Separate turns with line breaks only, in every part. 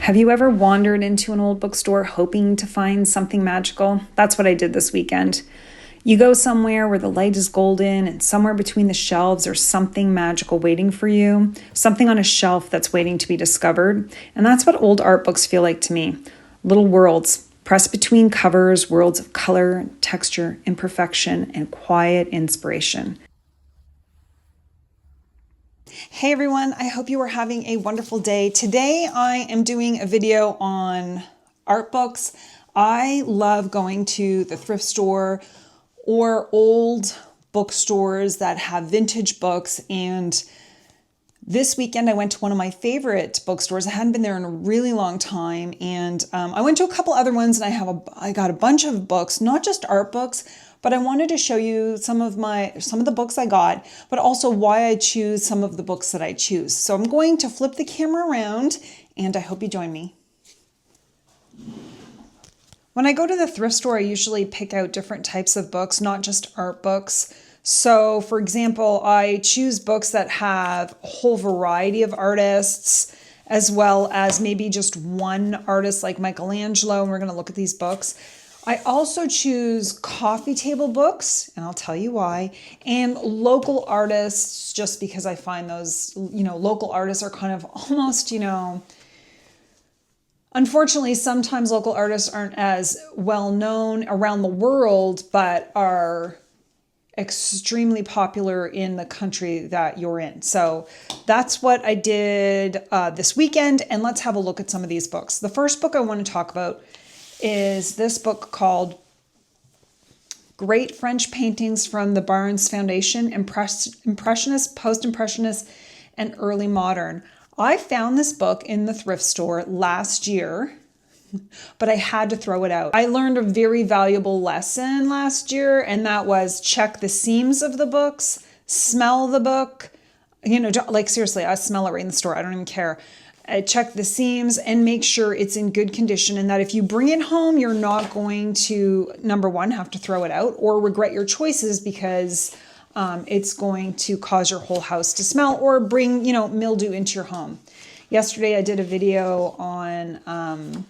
Have you ever wandered into an old bookstore hoping to find something magical? That's what I did this weekend. You go somewhere where the light is golden and somewhere between the shelves there's something magical waiting for you, something on a shelf that's waiting to be discovered. And that's what old art books feel like to me. Little worlds, pressed between covers, worlds of color, texture, imperfection, and quiet inspiration. Hey everyone, I hope you are having a wonderful day. Today I am doing a video on art books. I love going to the thrift store or old bookstores that have vintage books, and this weekend I went to one of my favorite bookstores. I hadn't been there in a really long time, and I went to a couple other ones, and I got a bunch of books, not just art books, but I wanted to show you some of the books I got, but also why I choose some of the books that I choose. So I'm going to flip the camera around, and I hope you join me. When I go to the thrift store, I usually pick out different types of books, not just art books. So for example, I choose books that have a whole variety of artists, as well as maybe just one artist like Michelangelo, and we're going to look at these books. I also choose coffee table books, and I'll tell you why, and local artists, just because I find those, local artists are kind of almost, unfortunately, sometimes local artists aren't as well known around the world, but are extremely popular in the country that you're in. So that's what I did this weekend, and let's have a look at some of these books. The first book I want to talk about is this book called Great French Paintings from the Barnes Foundation, Impressionist, Post-Impressionist, and Early Modern. I found this book in the thrift store last year, but I had to throw it out. I learned a very valuable lesson last year, and that was check the seams of the books, smell the book. Like seriously, I smell it right in the store. I don't even care. Check the seams and make sure it's in good condition, and that if you bring it home, you're not going to, number one, have to throw it out or regret your choices because it's going to cause your whole house to smell or bring, mildew into your home. Yesterday, I did a video on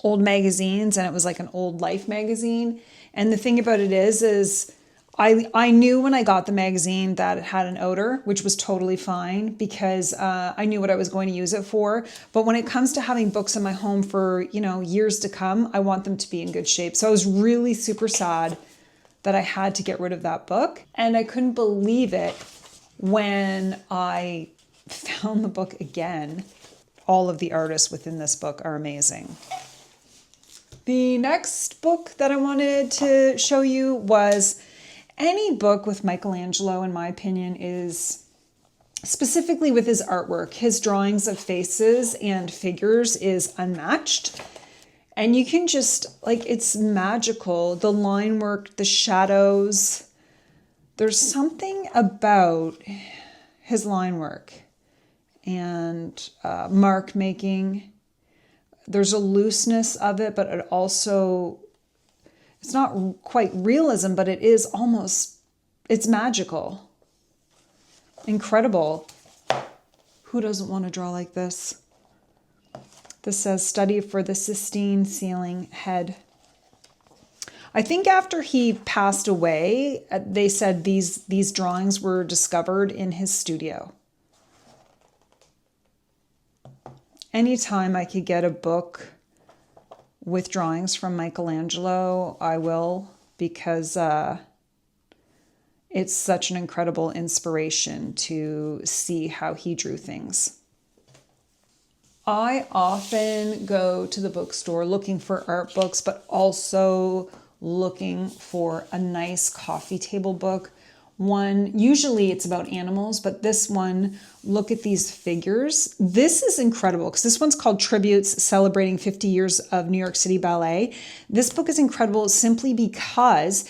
old magazines, and it was like an old Life magazine. And the thing about it is I knew when I got the magazine that it had an odor, which was totally fine because I knew what I was going to use it for. But when it comes to having books in my home for, years to come, I want them to be in good shape. So I was really super sad that I had to get rid of that book. And I couldn't believe it when I found the book again. All of the artists within this book are amazing. The next book that I wanted to show you was any book with Michelangelo, in my opinion, is specifically with his artwork. His drawings of faces and figures is unmatched. And you can just, it's magical. The line work, the shadows. There's something about his line work and mark making. There's a looseness of it, but it also, it's not quite realism, but it is almost, it's magical. Incredible. Who doesn't want to draw like this? This says, study for the Sistine ceiling head. I think after he passed away, they said these drawings were discovered in his studio. Anytime I could get a book with drawings from Michelangelo, I will, because it's such an incredible inspiration to see how he drew things. I often go to the bookstore looking for art books, but also looking for a nice coffee table book. One, usually it's about animals, but this one, look at these figures. This is incredible because this one's called Tributes Celebrating 50 Years of New York City Ballet. This book is incredible simply because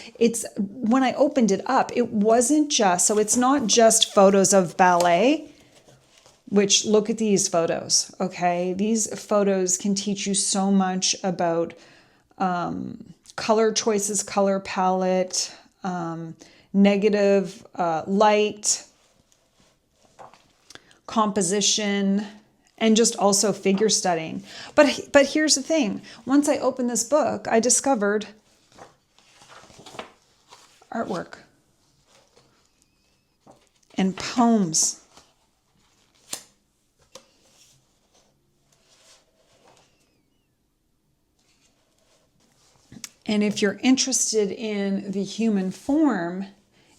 when I opened it up, it wasn't just, so it's not just photos of ballet, which look at these photos, okay? These photos can teach you so much about color choices, color palette, negative light, composition, and just also figure studying. But here's the thing. Once I opened this book, I discovered artwork and poems. And if you're interested in the human form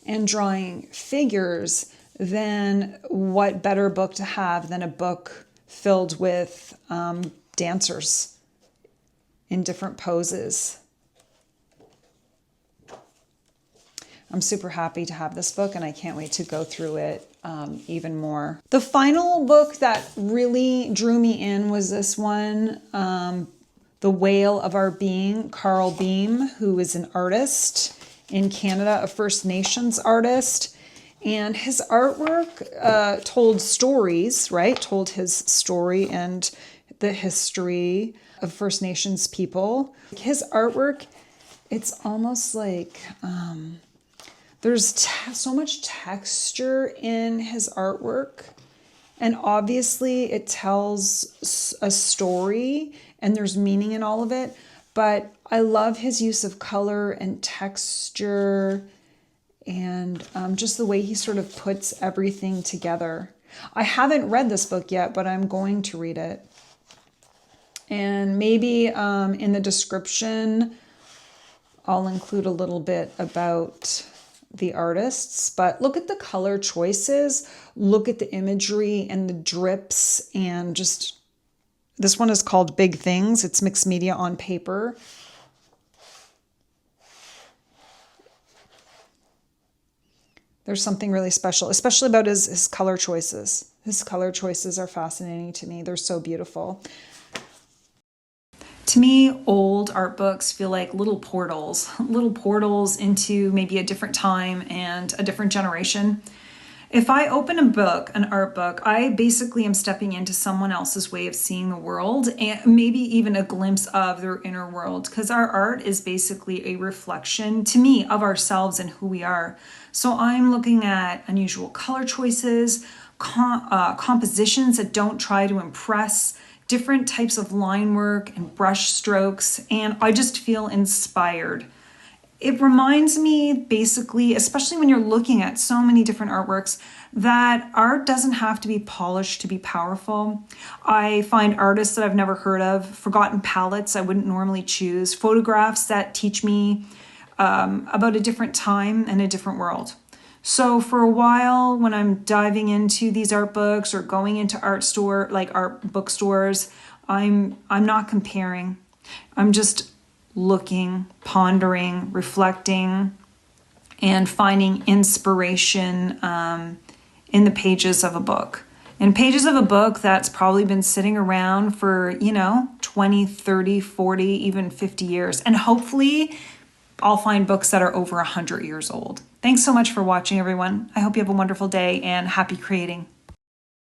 and drawing figures, then what better book to have than a book filled with dancers in different poses. I'm super happy to have this book, and I can't wait to go through it even more. The final book that really drew me in was this one, The Whale of Our Being, Carl Beam, who is an artist in Canada, a First Nations artist. And his artwork told stories, right? Told his story and the history of First Nations people. His artwork, it's almost like there's so much texture in his artwork. And obviously it tells a story and there's meaning in all of it. But I love his use of color and texture and just the way he sort of puts everything together. I haven't read this book yet, but I'm going to read it. And maybe in the description, I'll include a little bit about the artists. But look at the color choices, look at the imagery and the drips, and just, this one is called Big Things. It's mixed media on paper. There's something really special, especially about his color choices. His color choices are fascinating to me. They're so beautiful. To me, old art books feel like little portals into maybe a different time and a different generation. If I open a book, an art book, I basically am stepping into someone else's way of seeing the world, and maybe even a glimpse of their inner world, because our art is basically a reflection, to me, of ourselves and who we are. So I'm looking at unusual color choices, compositions that don't try to impress, different types of line work and brush strokes, and I just feel inspired. It reminds me basically, especially when you're looking at so many different artworks, that art doesn't have to be polished to be powerful. I find artists that I've never heard of, forgotten palettes I wouldn't normally choose, photographs that teach me about a different time and a different world. So for a while, when I'm diving into these art books or going into art bookstores, I'm not comparing. I'm just looking, pondering, reflecting, and finding inspiration in the pages of a book. In pages of a book that's probably been sitting around for, 20, 30, 40, even 50 years. And hopefully I'll find books that are over 100 years old. Thanks so much for watching, everyone. I hope you have a wonderful day and happy creating.